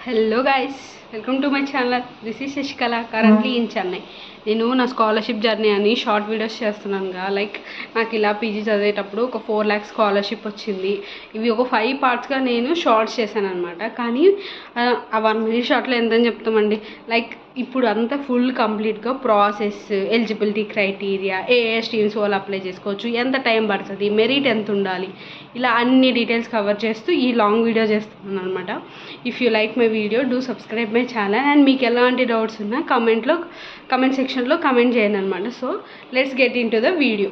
Hello guys, welcome to my channel. This is Sasikala, currently in Chennai. నేను నా scholarship journey అని short videos చేస్తున్నానుగా. Like నాకు ఇలా పీజీ చదివేటప్పుడు ఒక 4 lakhs స్కాలర్షిప్ వచ్చింది. ఇవి ఒక 5 partsగా నేను షార్ట్స్ చేశాను అనమాట. కానీ ఆ 1 minute షార్ట్లో ఎంతని చెప్తామండి. లైక్ ఇప్పుడు అంతా ఫుల్ కంప్లీట్గా ప్రాసెస్, ఎలిజిబిలిటీ క్రైటీరియా, ఏ స్ట్రీమ్స్ వాళ్ళు అప్లై చేసుకోవచ్చు, ఎంత టైం పడుతుంది, మెరిట్ ఎంత ఉండాలి, ఇలా అన్ని డీటెయిల్స్ కవర్ చేస్తూ ఈ లాంగ్ వీడియో చేస్తున్నాను అనమాట. If you like my video do subscribe my channel. And మీకు ఎలాంటి డౌట్స్ ఉన్నా కమెంట్ సెక్షన్లో కమెంట్ చేయండి అనమాట. So let's get in to the video.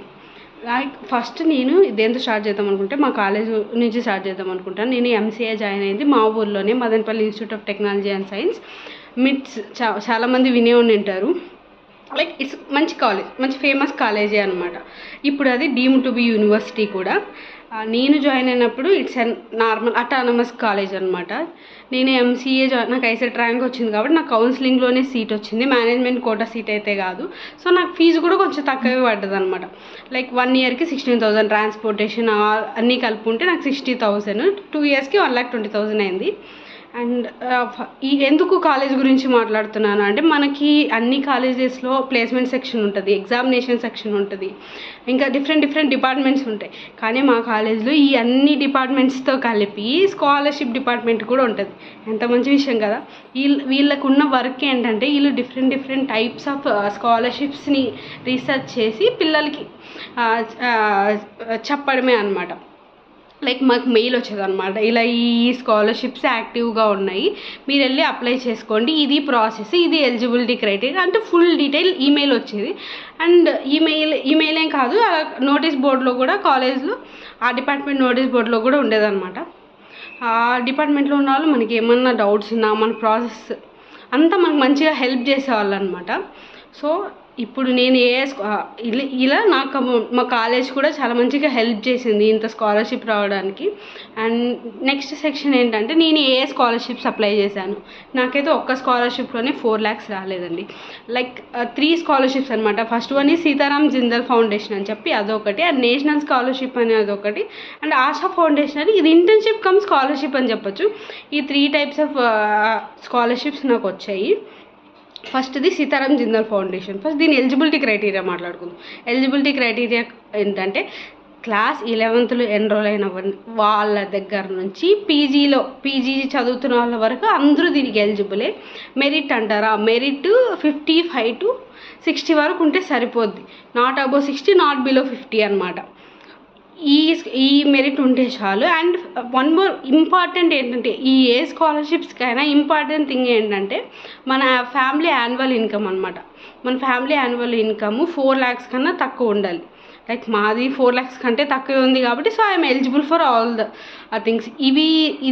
Like first నేను దేంతో స్టార్ట్ చేద్దాం అనుకుంటే మా కాలేజ్ నుంచి స్టార్ట్ చేద్దాం అనుకుంటాను. నేను ఎంసీఏ జాయిన్ అయింది మా ఊర్లోనే, Madanapalle institute of technology and science. మిట్స్ చాలామంది వినే ఉంటారు. లైక్ ఇట్స్ మంచి కాలేజ్, మంచి ఫేమస్ కాలేజీ అనమాట. ఇప్పుడు అది డీమ్డ్ టు బి యూనివర్సిటీ కూడా. నేను జాయిన్ అయినప్పుడు it's an normal autonomous college అనమాట. నేను ఎంసీఏ నాకు ఐసెట్ ర్యాంక్ వచ్చింది కాబట్టి నాకు కౌన్సిలింగ్లోనే సీట్ వచ్చింది, మేనేజ్మెంట్ కోటా సీట్ అయితే కాదు. సో నాకు ఫీజు కూడా కొంచెం తక్కువే పడ్డది అనమాట. లైక్ 1 yearకి 16,000, ట్రాన్స్పోర్టేషన్ అన్నీ కలుపుకుంటే నాకు 60,000, 2 yearsకి 1,20,000 అయింది. అండ్ ఈ ఎందుకు కాలేజ్ గురించి మాట్లాడుతున్నాను అంటే, మనకి అన్ని కాలేజెస్లో ప్లేస్మెంట్ సెక్షన్ ఉంటుంది, ఎగ్జామినేషన్ సెక్షన్ ఉంటుంది, ఇంకా డిఫరెంట్ డిపార్ట్మెంట్స్ ఉంటాయి. కానీ మా కాలేజ్లో ఈ అన్ని డిపార్ట్మెంట్స్తో కలిపి స్కాలర్షిప్ డిపార్ట్మెంట్ కూడా ఉంటుంది. ఎంత మంచి విషయం కదా. వీళ్ళకు ఉన్న వర్క్ ఏంటంటే, వీళ్ళు డిఫరెంట్ టైప్స్ ఆఫ్ స్కాలర్షిప్స్ని రీసెర్చ్ చేసి పిల్లలకి చెప్పడమే అనమాట. లైక్ మాకు మెయిల్ వచ్చేది అనమాట, ఇలా ఈ స్కాలర్షిప్స్ యాక్టివ్గా ఉన్నాయి, మీరు వెళ్ళి అప్లై చేసుకోండి, ఇది ప్రాసెస్, ఇది ఎలిజిబిలిటీ క్రైటీరియా అంటే ఫుల్ డీటెయిల్ ఈమెయిల్ వచ్చేది. అండ్ ఈమెయిల్ ఏం కాదు, నోటీస్ బోర్డులో కూడా కాలేజ్లో ఆ డిపార్ట్మెంట్ నోటీస్ బోర్డులో కూడా ఉండేదన్నమాట. ఆ డిపార్ట్మెంట్లో ఉన్న వాళ్ళు మనకి ఏమన్నా డౌట్స్ ఉన్నా మన ప్రాసెస్ అంతా మనకు మంచిగా హెల్ప్ చేసేవాళ్ళు అనమాట. సో ఇప్పుడు నేను ఇలా నాకు మా కాలేజ్ కూడా చాలా మంచిగా హెల్ప్ చేసింది ఇంత స్కాలర్షిప్ రావడానికి. అండ్ నెక్స్ట్ సెక్షన్ ఏంటంటే, నేను ఏ స్కాలర్షిప్స్ అప్లై చేశాను. నాకైతే ఒక్క స్కాలర్షిప్లోనే 4 lakhs రాలేదండి. లైక్ 3 scholarships అనమాట. ఫస్ట్ వన్ ఈ సీతారాం జిందాల్ ఫౌండేషన్ అని చెప్పి అదొకటి, అండ్ నేషనల్ స్కాలర్షిప్ అని అదొకటి, అండ్ ఆశా ఫౌండేషన్ అని, ఇది ఇంటర్న్షిప్ కమ్ స్కాలర్షిప్ అని చెప్పొచ్చు. ఈ 3 types ఆఫ్ స్కాలర్షిప్స్ నాకు వచ్చాయి. ఫస్ట్ది సీతారాం జిందాల్ ఫౌండేషన్. ఫస్ట్ దీని ఎలిజిబిలిటీ క్రైటీరియా మాట్లాడుకుందాం. ఎలిజిబిలిటీ క్రైటీరియా ఏంటంటే, క్లాస్ 11th ఎన్రోల్ అయిన వాళ్ళ దగ్గర నుంచి పీజీ చదువుతున్న వాళ్ళ వరకు అందరూ దీనికి ఎలిజిబులే. మెరిట్ అంటారా, మెరిట్ 55 to 60 వరకు ఉంటే సరిపోద్ది. నాట్ అబోవ్ 60, నాట్ బిలో 50 అనమాట. ఈ మెరిట్ ఉంటే చాలు. అండ్ వన్ మోర్ ఇంపార్టెంట్ ఏంటంటే, ఈ ఏ స్కాలర్షిప్స్కైనా ఇంపార్టెంట్ థింగ్ ఏంటంటే మన ఫ్యామిలీ యాన్యువల్ ఇన్కమ్ అనమాట. మన ఫ్యామిలీ యాన్యువల్ ఇన్కమ్ 4 lakhs కన్నా తక్కువ ఉండాలి. లైక్ మాది 4 lakhs కంటే తక్కువ ఉంది కాబట్టి so I'm eligible for all the things.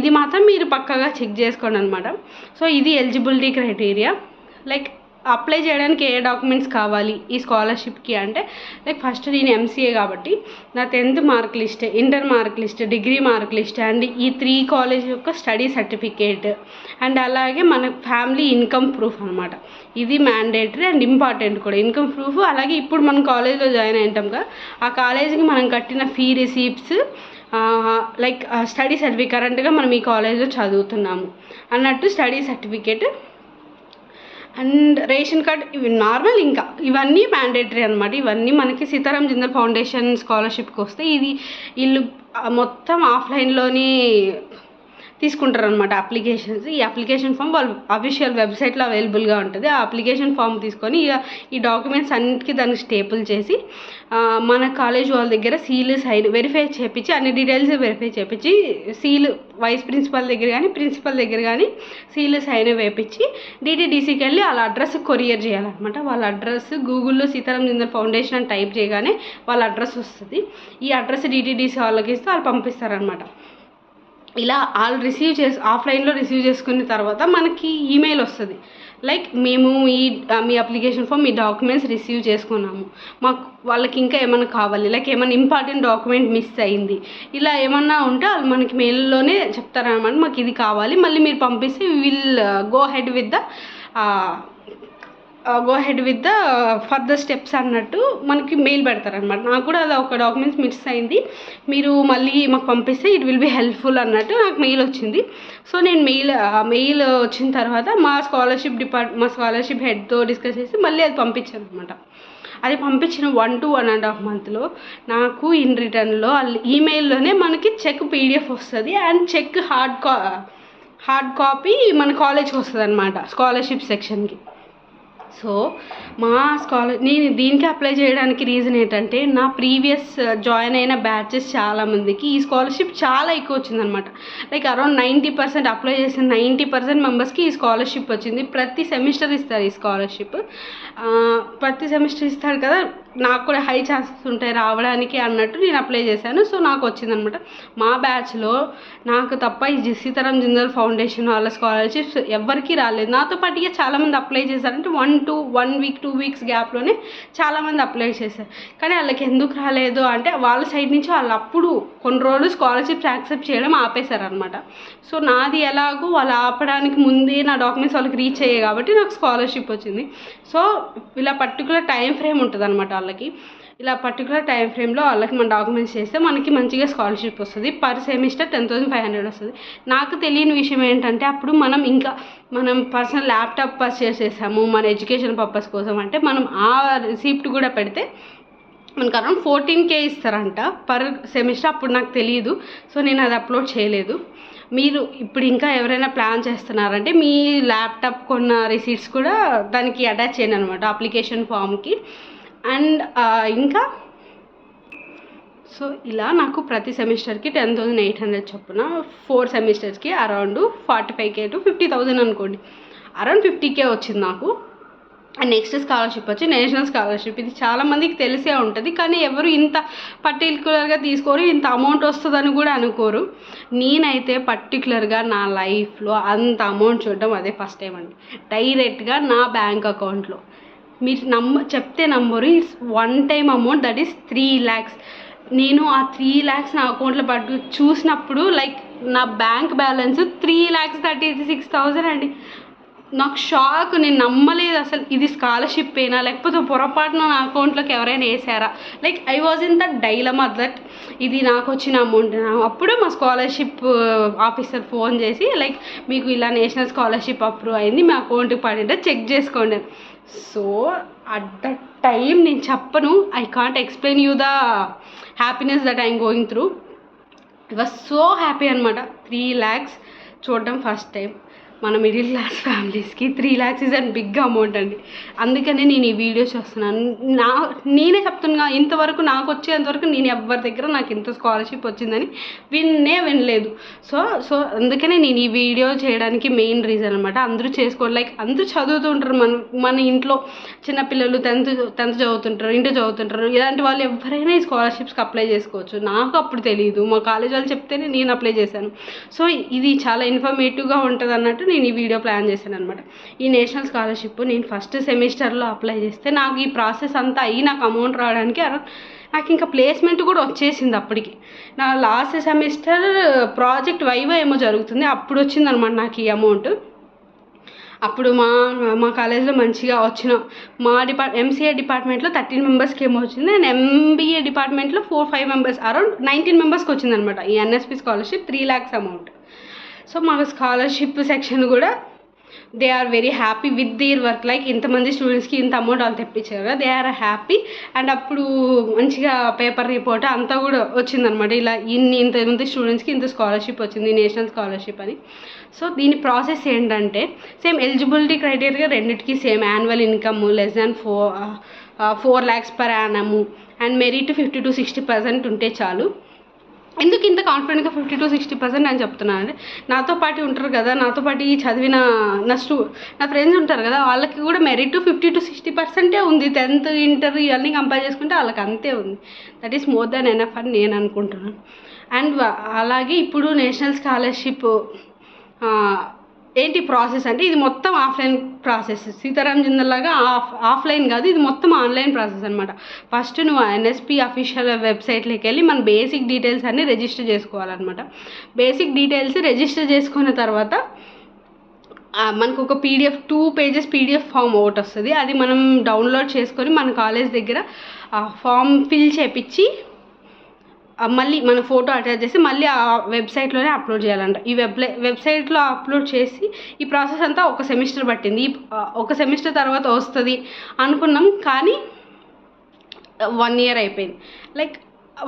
ఇది మాత్రం మీరు పక్కాగా చెక్ చేసుకోండి అనమాట. సో ఇది ఎలిజిబిలిటీ క్రైటీరియా. లైక్ అప్లై చేయడానికి ఏ డాక్యుమెంట్స్ కావాలి ఈ స్కాలర్షిప్కి అంటే, లైక్ ఫస్ట్ నేను ఎంసీఏ కాబట్టి నా 10th mark list, inter mark list, degree mark list, and ఈ 3 కాలేజ్ యొక్క స్టడీ సర్టిఫికేట్, అండ్ అలాగే మన ఫ్యామిలీ ఇన్కమ్ ప్రూఫ్ అనమాట. ఇది మ్యాండేటరీ అండ్ ఇంపార్టెంట్ కూడా, ఇన్కమ్ ప్రూఫ్. అలాగే ఇప్పుడు మనం కాలేజ్లో జాయిన్ అయ్యాక ఆ కాలేజీకి మనం కట్టిన fee receipts, like study certificate, కరెంట్గా మనం ఈ కాలేజ్లో చదువుతున్నాము అన్నట్టు study certificate, and ration card, ఇవి నార్మల్. ఇంకా ఇవన్నీ మ్యాండేటరీ అనమాట. ఇవన్నీ మనకి సీతారాం జిందాల్ ఫౌండేషన్ స్కాలర్షిప్కి వస్తే వీళ్ళు మొత్తం ఆఫ్లైన్లోనే తీసుకుంటారు అనమాట అప్లికేషన్స్. ఈ అప్లికేషన్ ఫామ్ వాళ్ళు అఫీషియల్ వెబ్సైట్లో అవైలబుల్గా ఉంటుంది. ఆ అప్లికేషన్ ఫామ్ తీసుకొని ఈ డాక్యుమెంట్స్ అన్నిటికీ దానికి స్టేపుల్ చేసి మన కాలేజ్ వాళ్ళ దగ్గర సీల్ సైన్ వెరిఫై చేయించి, అన్ని డీటెయిల్స్ వెరిఫై చేయించి, సీల్ వైస్ ప్రిన్సిపల్ దగ్గర కానీ ప్రిన్సిపల్ దగ్గర కానీ సీల్ సైన్ వేయించి డిటీడీసీకి వెళ్ళి వాళ్ళ అడ్రస్ కొరియర్ చేయాలన్నమాట. వాళ్ళ అడ్రస్ గూగుల్లో సీతారాం జిందాల్ ఫౌండేషన్ అని టైప్ చేయగానే వాళ్ళ అడ్రస్ వస్తుంది. ఈ అడ్రస్ డిటీడీసీ వాళ్ళకి ఇస్తే వాళ్ళు పంపిస్తారనమాట. ఇలా వాళ్ళు ఆఫ్లైన్లో రిసీవ్ చేసుకున్న తర్వాత మనకి ఈమెయిల్ వస్తుంది. లైక్ మేము మీ అప్లికేషన్ ఫామ్, మీ డాక్యుమెంట్స్ రిసీవ్ చేసుకున్నాము, మాకు వాళ్ళకి ఇంకా ఏమైనా కావాలి, లైక్ ఏమైనా ఇంపార్టెంట్ డాక్యుమెంట్ మిస్ అయింది, ఇలా ఏమన్నా ఉంటే వాళ్ళు మనకి మెయిల్లోనే చెప్తారనమాట. మాకు ఇది కావాలి, మళ్ళీ మీరు పంపిస్తే will go head with the go head with the further steps అన్నట్టు మనకి మెయిల్ పెడతారనమాట. నాకు కూడా అది ఒక డాక్యుమెంట్స్ మిస్ అయింది, మీరు మళ్ళీ మాకు పంపిస్తే ఇట్ విల్ బీ హెల్ప్ఫుల్ అన్నట్టు నాకు మెయిల్ వచ్చింది. సో నేను మెయిల్ వచ్చిన తర్వాత మా స్కాలర్షిప్ హెడ్తో డిస్కస్ చేసి మళ్ళీ అది పంపించాను అనమాట. అది పంపించిన 1 to 1.5 monthలో నాకు ఇన్ రిటర్న్లో ఈమెయిల్లోనే మనకి చెక్ పీడిఎఫ్ వస్తుంది అండ్ చెక్ హార్డ్ కాపీ మన కాలేజ్కి వస్తుంది అనమాట, స్కాలర్షిప్ సెక్షన్కి. సో నేను దీనికి అప్లై చేయడానికి రీజన్ ఏంటంటే నా ప్రీవియస్ జాయిన్ అయిన బ్యాచెస్ చాలామందికి ఈ స్కాలర్షిప్ చాలా ఎక్కువ వచ్చిందనమాట. లైక్ అరౌండ్ 90% అప్లై చేసిన 90% మెంబర్స్కి ఈ స్కాలర్షిప్ వచ్చింది. ప్రతి సెమిస్టర్ ఇస్తారు ఈ స్కాలర్షిప్, ప్రతి సెమిస్టర్ ఇస్తారు కదా, నాకు కూడా హై ఛాన్సెస్ ఉంటాయి రావడానికి అన్నట్టు నేను అప్లై చేశాను. సో నాకు వచ్చిందనమాట. మా బ్యాచ్లో నాకు తప్ప ఈ సీతారాం జిందాల్ ఫౌండేషన్ వాళ్ళ స్కాలర్షిప్స్ ఎవరికి రాలేదు. నాతో పాటుగా చాలామంది అప్లై చేశారంటే 1 week 2 weeks గ్యాప్లోనే చాలామంది అప్లై చేశారు. కానీ వాళ్ళకి ఎందుకు రాలేదు అంటే వాళ్ళ సైడ్ నుంచి వాళ్ళు అప్పుడు కొన్ని రోజులు స్కాలర్షిప్స్ యాక్సెప్ట్ చేయడం ఆపేశారనమాట. సో నాది ఎలాగో వాళ్ళు ఆపడానికి ముందే నా డాక్యుమెంట్స్ వాళ్ళకి రీచ్ అయ్యాయి కాబట్టి నాకు స్కాలర్షిప్ వచ్చింది. సో ఇలా పర్టికులర్ టైం ఫ్రేమ్ ఉంటుంది అనమాట వాళ్ళకి. ఇలా పర్టికులర్ టైం ఫ్రేమ్లో వాళ్ళకి మన డాక్యుమెంట్స్ చేస్తే మనకి మంచిగా స్కాలర్షిప్ వస్తుంది. పర్ సెమిస్టర్ 10,500 వస్తుంది. నాకు తెలియని విషయం ఏంటంటే అప్పుడు మనం పర్సనల్ ల్యాప్టాప్ పర్చేస్ చేసాము మన ఎడ్యుకేషన్ పర్పస్ కోసం అంటే మనం ఆ రిసిప్ట్ కూడా పెడితే మనకు అరౌండ్ 14K ఇస్తారంట పర్ సెమిస్టర్. అప్పుడు నాకు తెలియదు, సో నేను అది అప్లోడ్ చేయలేదు. మీరు ఇప్పుడు ఇంకా ఎవరైనా ప్లాన్ చేస్తున్నారంటే మీ ల్యాప్టాప్ కొన్న రిసీట్స్ కూడా దానికి అటాచ్ చేయండి అనమాట అప్లికేషన్ ఫామ్కి. అండ్ ఇంకా సో ఇలా నాకు ప్రతి సెమిస్టర్కి 10,800 చొప్పున 4 సెమిస్టర్స్కి అరౌండ్ 45K to 50,000 అనుకోండి, అరౌండ్ 50K వచ్చింది నాకు. అండ్ నెక్స్ట్ స్కాలర్షిప్ వచ్చి నేషనల్ స్కాలర్షిప్. ఇది చాలామందికి తెలిసే ఉంటుంది కానీ ఎవరు ఇంత పర్టికులర్గా తీసుకోరు, ఇంత అమౌంట్ వస్తుందని కూడా అనుకోరు. నేనైతే పర్టికులర్గా నా లైఫ్లో అంత అమౌంట్ చూడడం అదే ఫస్ట్ టైం అండి, డైరెక్ట్గా నా బ్యాంక్ అకౌంట్లో. మీరు చెప్తే number, it's one time amount, that is 3 lakhs. నేను ఆ 3 lakhs నా అకౌంట్లో చూసినప్పుడు లైక్ నా బ్యాంక్ బ్యాలెన్స్ 3,36,000 అండి. నాకు షాక్, నేను నమ్మలేదు అసలు. ఇది స్కాలర్షిప్ అయినా లేకపోతే పొరపాటున నా అకౌంట్లోకి ఎవరైనా వేసారా, like I was in the dilemma that ఇది నాకు వచ్చిన అమౌంట్. అప్పుడు మా స్కాలర్షిప్ ఆఫీసర్ ఫోన్ చేసి లైక్ మీకు ఇలా నేషనల్ స్కాలర్షిప్ అప్రూవ్ అయింది, మీ అకౌంట్కి పడింటే చెక్ చేసుకోండి. సో అట్ దట్ టైం నేను చెప్పను, I can't explain you the happiness that I'm going through. I was so happy అనమాట. 3 lakhs చూడడం ఫస్ట్ టైం. మన మిడిల్ క్లాస్ ఫ్యామిలీస్కి 3 lakhs is and big amount అండి. అందుకనే నేను ఈ వీడియో చేస్తున్నాను. నేనే చెప్తున్నా, ఇంతవరకు నాకు వచ్చేంతవరకు నేను ఎవరి దగ్గర నాకు ఇంత స్కాలర్షిప్ వచ్చిందని వినలేదు. సో అందుకనే నేను ఈ వీడియో చేయడానికి మెయిన్ రీజన్ అనమాట. అందరూ చేసుకోండి, లైక్ అందరూ చదువుతుంటారు. మన ఇంట్లో చిన్నపిల్లలు 10th చదువుతుంటారు, ఇంటర్ చదువుతుంటారు. ఇలాంటి వాళ్ళు ఎవరైనా ఈ స్కాలర్షిప్స్కి అప్లై చేసుకోవచ్చు. నాకు అప్పుడు తెలియదు, మా కాలేజ్ వాళ్ళు చెప్తేనే నేను అప్లై చేశాను. సో ఇది చాలా ఇన్ఫర్మేటివ్గా ఉంటుంది అన్నట్టు నేను ఈ వీడియో ప్లాన్ చేశాను అనమాట. ఈ నేషనల్ స్కాలర్షిప్ నేను ఫస్ట్ సెమిస్టర్లో అప్లై చేస్తే నాకు ఈ ప్రాసెస్ అంతా అయ్యి నాకు అమౌంట్ రావడానికి నాకు ఇంకా ప్లేస్మెంట్ కూడా వచ్చేసింది. అప్పటికి నా లాస్ట్ సెమిస్టర్ ప్రాజెక్ట్ వైవా ఏమో జరుగుతుంది, అప్పుడు వచ్చిందనమాట నాకు ఈ అమౌంట్. అప్పుడు మా కాలేజ్లో మంచిగా వచ్చిన మా ఎంసీఏ డిపార్ట్మెంట్లో 13 మెంబర్స్కి ఏమో వచ్చింది, అండ్ ఎంబీఏ డిపార్ట్మెంట్లో 4-5 మెంబర్స్ అరౌండ్ 19 మెంబర్స్కి వచ్చిందనమాట ఈ NSP scholarship 3 lakhs amount. So మా స్కాలర్షిప్ సెక్షన్ కూడా they are very happy with their work. Like ఇంతమంది స్టూడెంట్స్కి ఇంత అమౌంట్ వాళ్ళు తెప్పించారు కదా, దే ఆర్ హ్యాపీ. అండ్ అప్పుడు మంచిగా పేపర్ రిపోర్ట్ అంతా కూడా వచ్చిందనమాట, ఇలా ఇంతమంది స్టూడెంట్స్కి ఇంత స్కాలర్షిప్ వచ్చింది నేషనల్ స్కాలర్షిప్ అని. సో దీని ప్రాసెస్ ఏంటంటే సేమ్ ఎలిజిబిలిటీ క్రైటీరియా రెండింటికి same, annual income less than 4 lakhs per annum and merit 50 to 60% ఉంటే చాలు. ఎందుకు ఇంత కాన్ఫిడెంట్గా 50 to 60% అని చెప్తున్నాను అంటే నాతో పాటు ఉంటారు కదా, నాతో పాటు చదివిన నా ఫ్రెండ్స్ ఉంటారు కదా, వాళ్ళకి కూడా మెరిట్ 50 to 60% ఉంది. 10th ఇంటర్ ఇవన్నీ కంపేర్ చేసుకుంటే వాళ్ళకి అంతే ఉంది. That is more than enough అని నేను అనుకుంటున్నాను. అండ్ అలాగే ఇప్పుడు నేషనల్ స్కాలర్షిప్ ఏంటి ప్రాసెస్ అంటే ఇది మొత్తం ఆఫ్లైన్ ప్రాసెస్. సీతారాం జిందాల్ లాగా ఆఫ్లైన్ కాదు, ఇది మొత్తం ఆన్లైన్ ప్రాసెస్ అనమాట. ఫస్ట్ నువ్వు ఎన్ఎస్పి అఫీషియల్ వెబ్సైట్లోకి వెళ్ళి మన బేసిక్ డీటెయిల్స్ అన్నీ రిజిస్టర్ చేసుకోవాలన్నమాట. బేసిక్ డీటెయిల్స్ రిజిస్టర్ చేసుకున్న తర్వాత మనకు ఒక పీడిఎఫ్ 2 పేజెస్ పీడిఎఫ్ ఫామ్ ఒకటి వస్తుంది. అది మనం డౌన్లోడ్ చేసుకొని మన కాలేజ్ దగ్గర ఫామ్ ఫిల్ చేపించి మళ్ళీ మన ఫోటో అటాచ్ చేసి మళ్ళీ ఆ వెబ్సైట్లోనే అప్లోడ్ చేయాలంట. ఈ వెబ్సైట్లో అప్లోడ్ చేసి ఈ ప్రాసెస్ అంతా ఒక సెమిస్టర్ పట్టింది. ఒక సెమిస్టర్ తర్వాత వస్తుంది అనుకున్నాం, కానీ 1 ఇయర్ అయిపోయింది. లైక్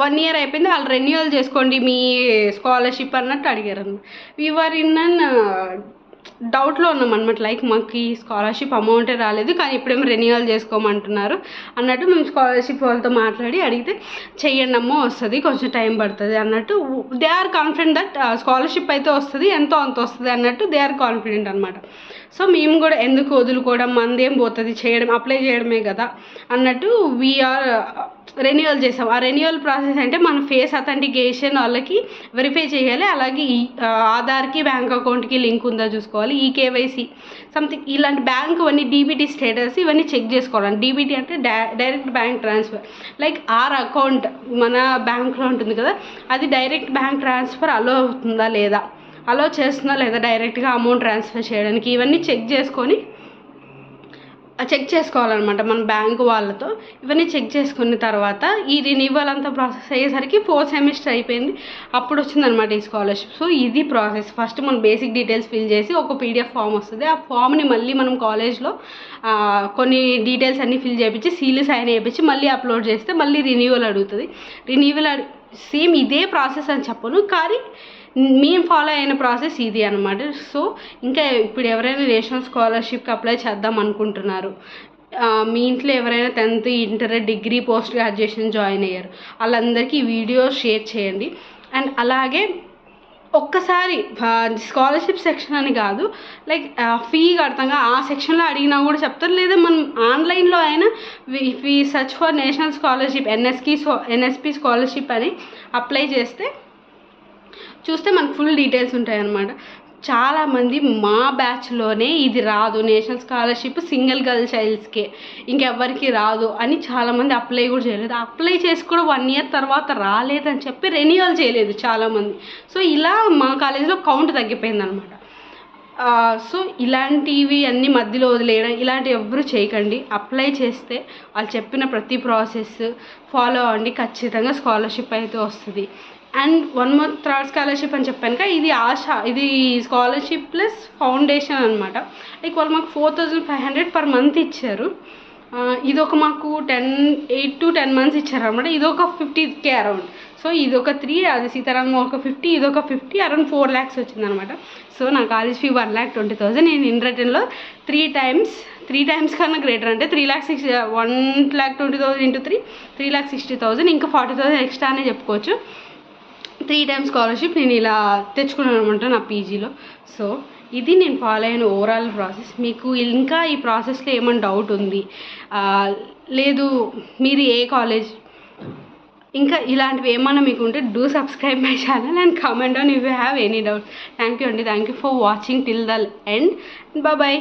1 ఇయర్ అయిపోయింది. వాళ్ళు రెన్యువల్ చేసుకోండి మీ స్కాలర్షిప్ అన్నట్టు అడిగారు అన్నమాట. వీఆర్ ఇన్ అన్ డౌట్లో ఉన్నాం అనమాట. లైక్ మాకు ఈ స్కాలర్షిప్ అమౌంటే రాలేదు, కానీ ఇప్పుడేమో రెన్యువల్ చేసుకోమంటున్నారు అన్నట్టు మేము స్కాలర్షిప్ వాళ్ళతో మాట్లాడి అడిగితే చెయ్యండి అమ్మో వస్తుంది, కొంచెం టైం పడుతుంది అన్నట్టు. They are confident that scholarship అయితే వస్తుంది, ఎంతో అంత వస్తుంది అన్నట్టు దే ఆర్ కాన్ఫిడెంట్ అనమాట. సో మేము కూడా ఎందుకు వదులుకోవడం, మందేం పోతుంది, అప్లై చేయడమే కదా అన్నట్టు వీఆర్ రెన్యువల్ చేసాం. ఆ రెన్యువల్ ప్రాసెస్ అంటే మన ఫేస్ అథెంటికేషన్ వాళ్ళకి వెరిఫై చేయాలి. అలాగే ఆధార్కి బ్యాంక్ అకౌంట్కి లింక్ ఉందా చూసుకోవాలి. ఈ కేవైసీ సంథింగ్ ఇలాంటి బ్యాంక్ ఇవన్నీ డీబీటీ స్టేటస్ ఇవన్నీ చెక్ చేసుకోవాలి. డీబీటీ అంటే direct bank transfer. Like are account మన బ్యాంక్లో ఉంటుంది కదా, అది డైరెక్ట్ బ్యాంక్ ట్రాన్స్ఫర్ అలో అవుతుందా లేదా, అలో చేస్తుందా లేదా డైరెక్ట్గా అమౌంట్ ట్రాన్స్ఫర్ చేయడానికి, ఇవన్నీ చెక్ చేసుకోవాలన్నమాట మన బ్యాంకు వాళ్ళతో. ఇవన్నీ చెక్ చేసుకున్న తర్వాత ఈ రినివల్ అంతా ప్రాసెస్ అయ్యేసరికి 4th సెమిస్టర్ అయిపోయింది. అప్పుడు వచ్చిందనమాట ఈ స్కాలర్షిప్. సో ఇది ప్రాసెస్. ఫస్ట్ మనం బేసిక్ డీటెయిల్స్ ఫిల్ చేసి ఒక పీడిఎఫ్ ఫామ్ వస్తుంది. ఆ ఫామ్ని మళ్ళీ మనం కాలేజ్లో కొన్ని డీటెయిల్స్ అన్నీ ఫిల్ చేయించి సీల్ సైన్ చేయించి మళ్ళీ అప్లోడ్ చేస్తే మళ్ళీ రినివల్ అడుగుతుంది. సేమ్ ఇదే ప్రాసెస్ అని చెప్పను, కానీ మేము ఫాలో అయిన ప్రాసెస్ ఇది అనమాట. సో ఇంకా ఇప్పుడు ఎవరైనా నేషనల్ స్కాలర్షిప్కి అప్లై చేద్దాం అనుకుంటున్నారు, మీ ఇంట్లో ఎవరైనా 10th inter degree post graduation join అయ్యారు, వాళ్ళందరికీ ఈ వీడియో షేర్ చేయండి. అండ్ అలాగే ఒక్కసారి స్కాలర్షిప్ సెక్షన్ అని కాదు, లైక్ ఫీ కడతాగా ఆ సెక్షన్లో అడిగినా కూడా చెప్తారు. లేదా మనం ఆన్లైన్లో అయినా we search for national scholarship NSP scholarship అని అప్లై చేస్తే చూస్తే మనకు ఫుల్ డీటెయిల్స్ ఉంటాయి అన్నమాట. చాలామంది మా బ్యాచ్లోనే ఇది రాదు, నేషనల్ స్కాలర్షిప్ సింగిల్ గర్ల్ చైల్డ్స్కే, ఇంకెవ్వరికి రాదు అని చాలామంది అప్లై కూడా చేయలేదు. అప్లై చేసి కూడా 1 ఇయర్ తర్వాత రాలేదని చెప్పి రెన్యువల్ చేయలేదు చాలామంది. సో ఇలా మా కాలేజీలో కౌంట్ తగ్గిపోయింది అనమాట. సో ఇలాంటివి అన్నీ మధ్యలో వదిలేయడం ఇలాంటివి ఎవ్వరూ చేయకండి. అప్లై చేస్తే వాళ్ళు చెప్పిన ప్రతి ప్రాసెస్ ఫాలో అవ్వండి, ఖచ్చితంగా స్కాలర్షిప్ అయితే వస్తుంది. అండ్ 1 more థర్డ్ స్కాలర్షిప్ అని చెప్పాను కదా, ఇది స్కాలర్షిప్ ప్లస్ ఫౌండేషన్ అనమాట. లైక్ వాళ్ళు మాకు 4500 per month ఇచ్చారు. ఇదొక మాకు 8 to 10 months ఇచ్చారనమాట. ఇదొక 50K అరౌండ్. సో ఇదొక 3, అది సీతారామ ఒక 50, ఇదొక 50, అరౌండ్ 4 lakhs వచ్చిందనమాట. సో నా కాలేజ్ ఫీ 1,20,000. నేను ఇన్ రిటర్న్లో 3 times కన్నా గ్రేటర్, అంటే 1,20,000 into 3, 3,60,000, ఇంకా 40,000 ఎక్స్ట్రా అనే చెప్పుకోవచ్చు. 3 times స్కాలర్షిప్ నేను ఇలా తెచ్చుకున్నాను అనమాట నా పీజీలో. సో ఇది నేను ఫాలో అయిన ఓవరాల్ ప్రాసెస్. మీకు ఇంకా ఈ ప్రాసెస్లో ఏమైనా డౌట్ ఉంది, లేదు మీరు ఏ కాలేజ్, ఇంకా ఇలాంటివి ఏమైనా మీకు ఉంటే do subscribe my channel and comment on if you have any doubt. Thank you అండి. Thank you for watching till the end. Bye.